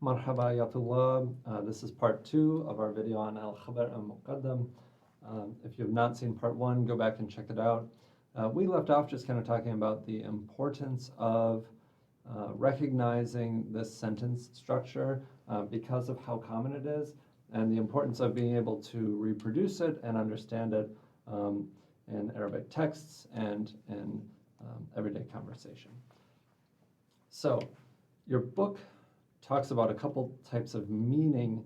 Marhaba ya tulab. This is part 2 of our video on al-khabar al-muqaddam. If you have not seen part 1, go back and check it out. We left off just kind of talking about the importance of recognizing this sentence structure because of how common it is, and the importance of being able to reproduce it and understand it in Arabic texts and in everyday conversation. So, your book talks about a couple types of meaning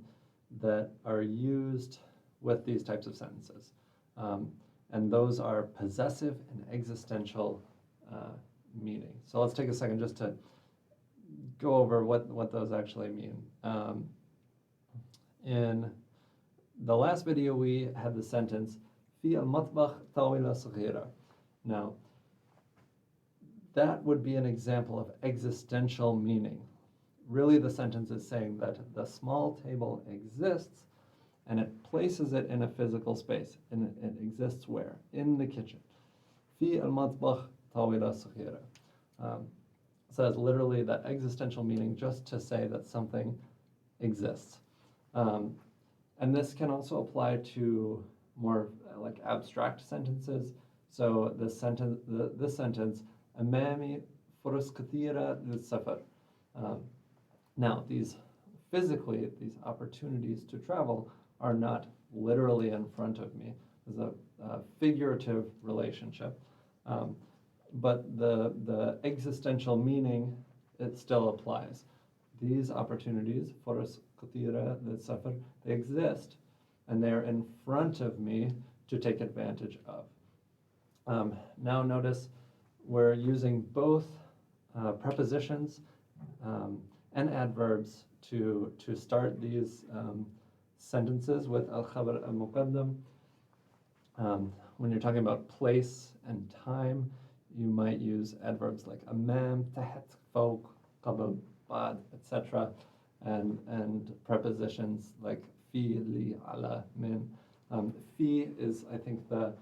that are used with these types of sentences. And those are possessive and existential meaning. So let's take a second just to go over what those actually mean. In the last video, we had the sentence, في المطبخ طاولة صغيرة. Now, that would be an example of existential meaning. Really, the sentence is saying that the small table exists and it places it in a physical space. And it exists where? In the kitchen. في المطبخ طاولة صغيرة. Says literally that existential meaning just to say that something exists. And this can also apply to more like abstract sentences. So this sentence, أمامي فرص كثيرة للسفر. Now, these opportunities to travel are not literally in front of me. There's a figurative relationship. But the existential meaning, it still applies. These opportunities, فرص كثيرة للسفر, they exist, and they're in front of me to take advantage of. Now notice we're using both prepositions and adverbs to start these sentences with al-khabar al-muqaddam. When you're talking about place and time, you might use adverbs like amam, taht, fawq, qabl, ba'd, etc. And prepositions like fi, li, ala, min. Fi is, I think, the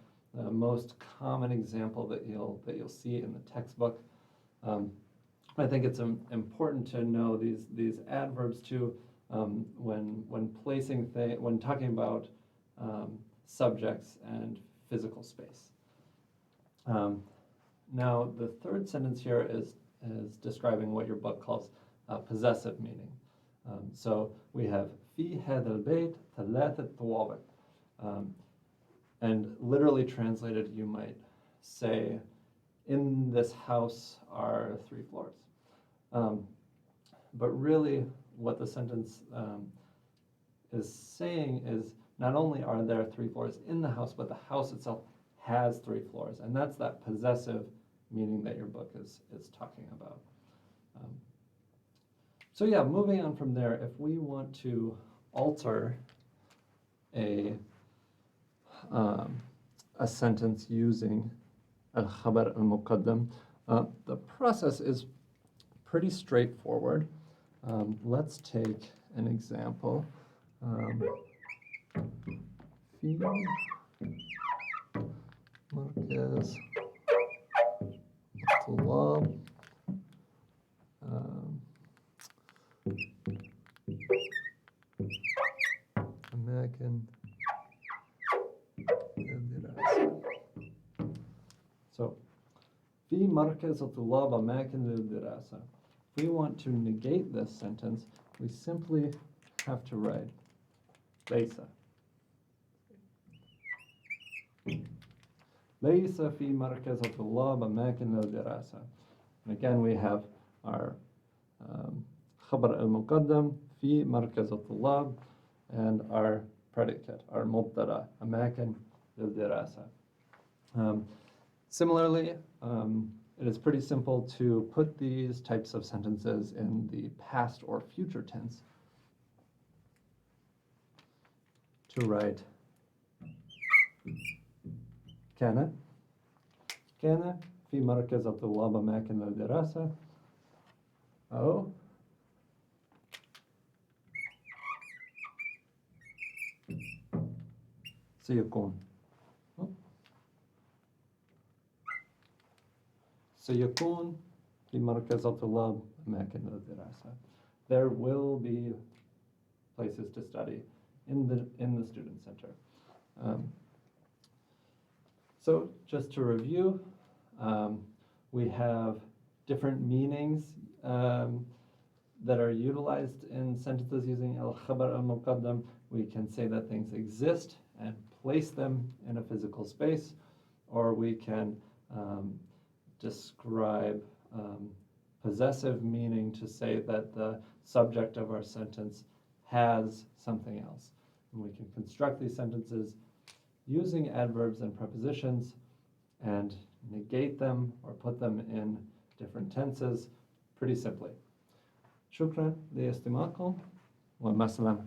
most common example that you'll see in the textbook. I think it's important to know these adverbs too when talking about subjects and physical space. Now, the third sentence here is describing what your book calls possessive meaning. So we have في هذا البيت ثلاثة طوابق. And literally translated, you might say, in this house are 3 floors. But really, what the sentence is saying is not only are there 3 floors in the house, but the house itself has 3 floors. And that's that possessive meaning that your book is talking about. So yeah, moving on from there, if we want to alter a sentence using al-khabar al-muqaddam, the process is pretty straightforward. Let's take an example. في مركز الطلاب أماكن للدراسة. So, في مركز الطلاب أماكن للدراسة. If we want to negate this sentence, we simply have to write ليس. ليس في مركز الطلاب أماكن للدراسة. And again, we have our خبر المقدم في مركز الطلاب and our predicate, our مبتدأ أماكن للدراسة. Similarly, it is pretty simple to put these types of sentences in the past or future tense to write كان في مركز الطلاب أماكن للدراسة أو سيكون في مركز الطلاب أماكن للدراسة. there will be places to study in the student center. So just to review, we have different meanings that are utilized in sentences using al-khabar al-muqaddam. We can say that things exist and place them in a physical space, or we can describe possessive meaning to say that the subject of our sentence has something else. And we can construct these sentences using adverbs and prepositions and negate them or put them in different tenses pretty simply. شكرا لاستماعكم ومع السلامة.